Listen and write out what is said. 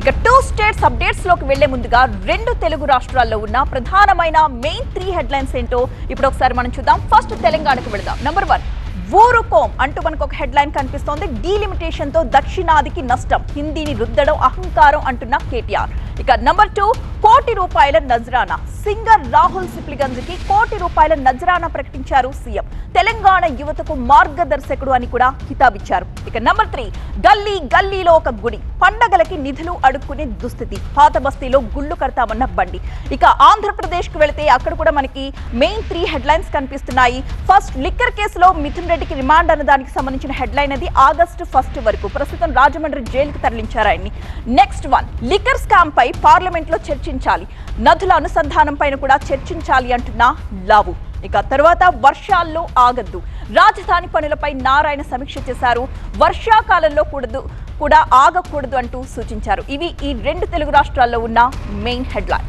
ఇక 2 states updates లోకి వెళ్లే ముందుగా 2 తెలుగు రాష్ట్రాల్లో ఉన్న ప్రధానమైన మెయిన్ 3 హెడ్లైన్స్ ఏంటో ఇప్పుడు ఒకసారి మనం చూద్దాం. ఫస్ట్ తెలంగాణకు వెళదాం. నంబర్ 1 ఊరుకోం అంటూ మనకు ఒక హెడ్లైన్ కనిపిస్తోంది. డీలిమిటేషన్ తో దక్షిణాదికి నష్టం, హిందీని రుద్దడం అహంకారం అంటున్న కేటీఆర్. ఇక నంబర్ 2 కోటి రూపాయల నజరానా, సింగర్ రాహుల్ సిప్లిగంజ్కి కోటి రూపాయల నజరానా ప్రకటించారు సీఎం. తెలంగాణ యువతకు మార్గదర్శకుడు అని కూడా కితాబిచ్చారు. ఇక నంబర్ 3 గల్లీ గల్లీలో ఒక గుడి, పండగలకి నిధులు అడుక్కునే దుస్థితి, పాత బస్తీలో గుళ్ళు కడతామన్న బండి. ఇక ఆంధ్రప్రదేశ్ కు వెళితే అక్కడ కూడా మనకి మెయిన్ 3 హెడ్లైన్స్ కనిపిస్తున్నాయి. ఫస్ట్ లిక్కర్ కేసులో మిథున్ రెడ్డికి రిమాండ్ అన్న దానికి సంబంధించిన హెడ్లైన్ అది ఆగస్టు 1 వరకు ప్రస్తుతం రాజమండ్రి జైలుకు తరలించారు ఆయన్ని. నెక్స్ట్ 1 లిక్కర్ స్కామ్ పై పార్లమెంట్ లో చర్చించాలి, నదుల అనుసంధానం పైన కూడా చర్చించాలి అంటున్న లావు. ఇక తర్వాత వర్షాల్లో ఆగద్దు, రాజధాని పనులపై నారాయణ సమీక్ష చేశారు. వర్షాకాలంలో కూడా ఆగకూడదు అంటూ సూచించారు. ఇవి ఈ 2 తెలుగు రాష్ట్రాల్లో ఉన్న మెయిన్ హెడ్లైన్స్.